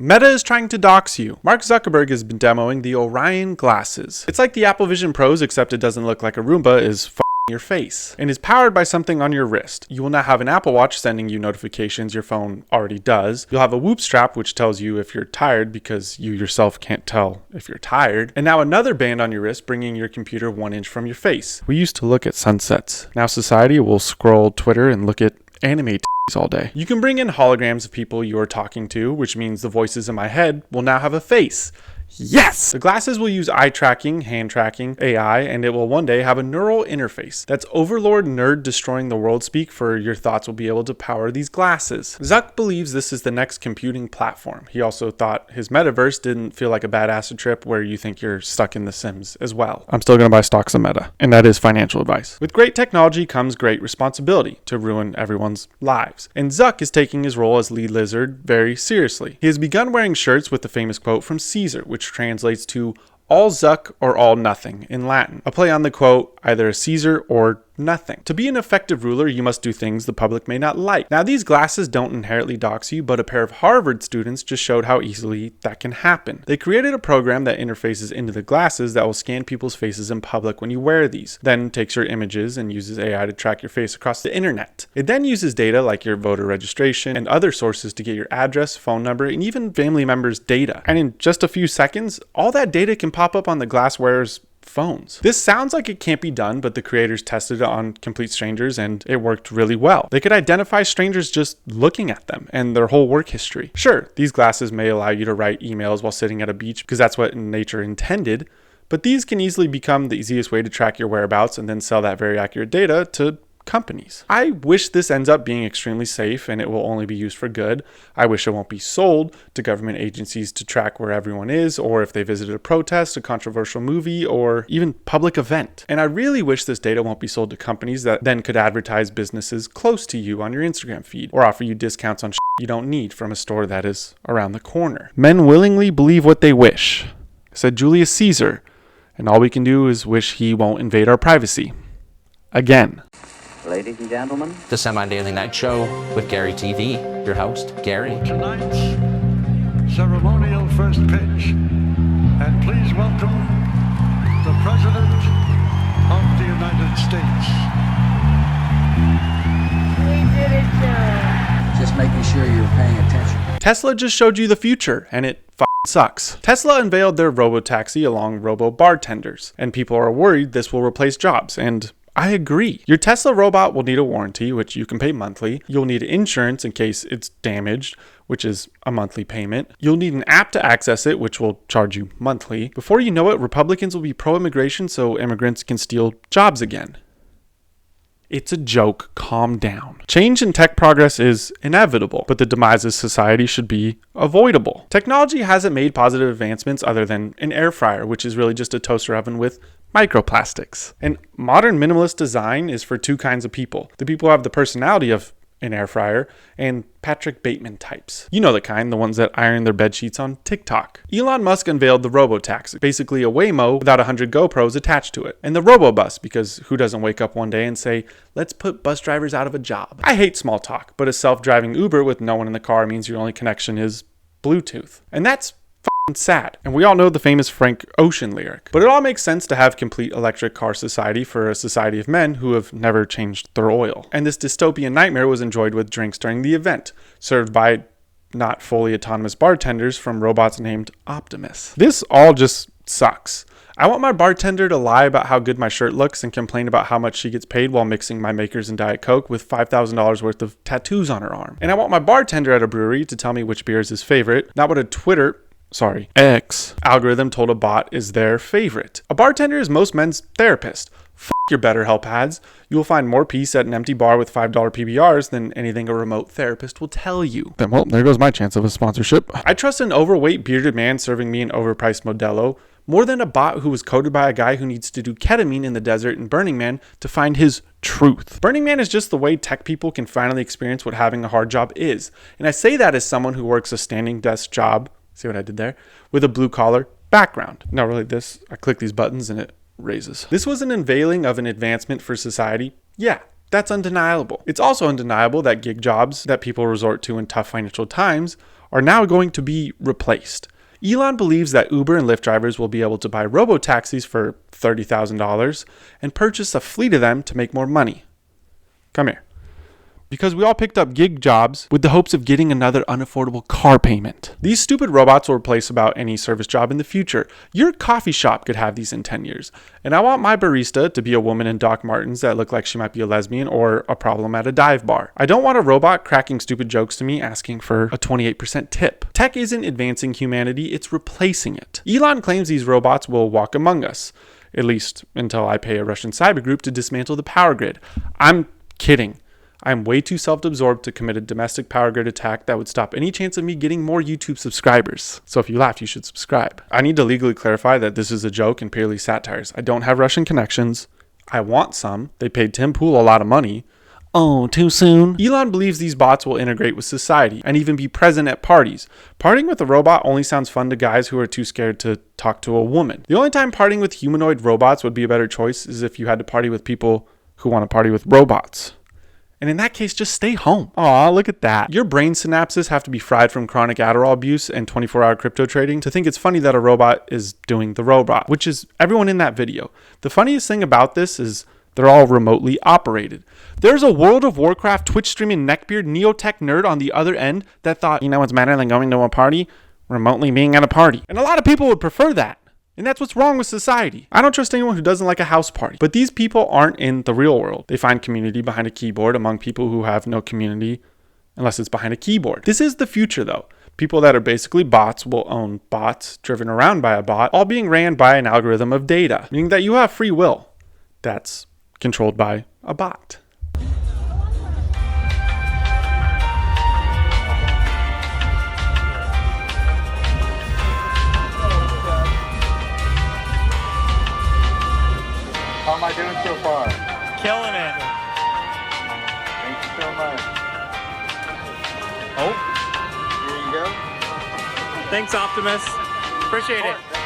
Meta is trying to dox you. Mark Zuckerberg has been demoing the Orion glasses. It's like the Apple Vision Pros, except it doesn't look like a Roomba is your face and is powered by something on your wrist. You will now have an Apple Watch sending you notifications your phone already does. You'll have a Whoop strap which tells you if you're tired because you yourself can't tell if you're tired. And now another band on your wrist bringing your computer 1 inch from your face. We used to look at sunsets. Now society will scroll Twitter and look at anime all day. You can bring in holograms of people you are talking to, which means the voices in my head will now have a face. Yes! The glasses will use eye tracking, hand tracking, AI, and it will one day have a neural interface. That's overlord nerd destroying the world speak for your thoughts will be able to power these glasses. Zuck believes this is the next computing platform. He also thought his metaverse didn't feel like a bad acid trip where you think you're stuck in The Sims as well. I'm still gonna buy stocks of Meta, and that is financial advice. With great technology comes great responsibility to ruin everyone's lives. And Zuck is taking his role as lead lizard very seriously. He has begun wearing shirts with the famous quote from Caesar, which translates to all Zuck or all nothing in Latin. A play on the quote, either a Caesar or nothing. To be an effective ruler, you must do things the public may not like. Now, these glasses don't inherently dox you, but a pair of Harvard students just showed how easily that can happen. They created a program that interfaces into the glasses that will scan people's faces in public when you wear these, then takes your images and uses AI to track your face across the internet. It then uses data like your voter registration and other sources to get your address, phone number, and even family members' data. And in just a few seconds, all that data can pop up on the glass wearer's phones. This sounds like it can't be done, but the creators tested it on complete strangers and it worked really well. They could identify strangers just looking at them and their whole work history. Sure, these glasses may allow you to write emails while sitting at a beach because that's what nature intended, but these can easily become the easiest way to track your whereabouts and then sell that very accurate data to companies. I wish this ends up being extremely safe and it will only be used for good. I wish it won't be sold to government agencies to track where everyone is, or if they visited a protest, a controversial movie, or even public event. And I really wish this data won't be sold to companies that then could advertise businesses close to you on your Instagram feed, or offer you discounts on shit you don't need from a store that is around the corner. Men willingly believe what they wish, said Julius Caesar, and all we can do is wish he won't invade our privacy. Again. Ladies and gentlemen, the Semi-Daily Night Show with Gary TV, your host, Gary. Tonight's ceremonial first pitch. And please welcome the President of the United States. We did it, sir. just making sure you're paying attention. Tesla just showed you the future, and it sucks. Tesla unveiled their robo-taxi along robo-bartenders, and people are worried this will replace jobs, and I agree. Your Tesla robot will need a warranty, which you can pay monthly. You'll need insurance in case it's damaged, which is a monthly payment. You'll need an app to access it, which will charge you monthly. Before you know it, Republicans will be pro-immigration so immigrants can steal jobs again. It's a joke. Calm down. Change in tech progress is inevitable, but the demise of society should be avoidable. Technology hasn't made positive advancements other than an air fryer, which is really just a toaster oven with microplastics. And modern minimalist design is for two kinds of people. The people who have the personality of an air fryer and Patrick Bateman types. You know the kind, the ones that iron their bed sheets on TikTok. Elon Musk unveiled the Robotaxi, basically a Waymo without 100 GoPros attached to it. And the Robobus, because who doesn't wake up one day and say, let's put bus drivers out of a job? I hate small talk, but a self-driving Uber with no one in the car means your only connection is Bluetooth. And that's sad. And we all know the famous Frank Ocean lyric. But it all makes sense to have complete electric car society for a society of men who have never changed their oil. And this dystopian nightmare was enjoyed with drinks during the event, served by not fully autonomous bartenders from robots named Optimus. This all just sucks. I want my bartender to lie about how good my shirt looks and complain about how much she gets paid while mixing my Makers and Diet Coke with $5,000 worth of tattoos on her arm. And I want my bartender at a brewery to tell me which beer is his favorite, not what a X algorithm told a bot is their favorite. A bartender is most men's therapist. Your BetterHelp ads. You will find more peace at an empty bar with $5 PBRs than anything a remote therapist will tell you. Then, well, there goes my chance of a sponsorship. I trust an overweight bearded man serving me an overpriced Modelo more than a bot who was coded by a guy who needs to do ketamine in the desert in Burning Man to find his truth. Burning Man is just the way tech people can finally experience what having a hard job is. And I say that as someone who works a standing desk job, see what I did there, with a blue collar background. Not really this. I click these buttons and it raises. This was an unveiling of an advancement for society. Yeah, that's undeniable. It's also undeniable that gig jobs that people resort to in tough financial times are now going to be replaced. Elon believes that Uber and Lyft drivers will be able to buy robo-taxis for $30,000 and purchase a fleet of them to make more money. Come here. Because we all picked up gig jobs with the hopes of getting another unaffordable car payment. These stupid robots will replace about any service job in the future. Your coffee shop could have these in 10 years. And I want my barista to be a woman in Doc Martens that look like she might be a lesbian or a problem at a dive bar. I don't want a robot cracking stupid jokes to me asking for a 28% tip. Tech isn't advancing humanity, it's replacing it. Elon claims these robots will walk among us, at least until I pay a Russian cyber group to dismantle the power grid. I'm kidding. I'm way too self-absorbed to commit a domestic power grid attack that would stop any chance of me getting more YouTube subscribers. So if you laughed, you should subscribe. I need to legally clarify that this is a joke and purely satires. I don't have Russian connections. I want some. They paid Tim Pool a lot of money. Oh, too soon? Elon believes these bots will integrate with society and even be present at parties. Partying with a robot only sounds fun to guys who are too scared to talk to a woman. The only time partying with humanoid robots would be a better choice is if you had to party with people who want to party with robots. And in that case, just stay home. Aw, look at that. Your brain synapses have to be fried from chronic Adderall abuse and 24-hour crypto trading to think it's funny that a robot is doing the robot, which is everyone in that video. The funniest thing about this is they're all remotely operated. There's a World of Warcraft Twitch streaming neckbeard neotech nerd on the other end that thought, you know what's better than going to a party? Remotely being at a party. And a lot of people would prefer that. And that's what's wrong with society. I don't trust anyone who doesn't like a house party. But these people aren't in the real world. They find community behind a keyboard among people who have no community unless it's behind a keyboard. This is the future though. People that are basically bots will own bots driven around by a bot, all being ran by an algorithm of data, meaning that you have free will that's controlled by a bot. How am I doing so far? Killing it. Thank you so much. Oh, Here you go. thanks, Optimus. Appreciate it.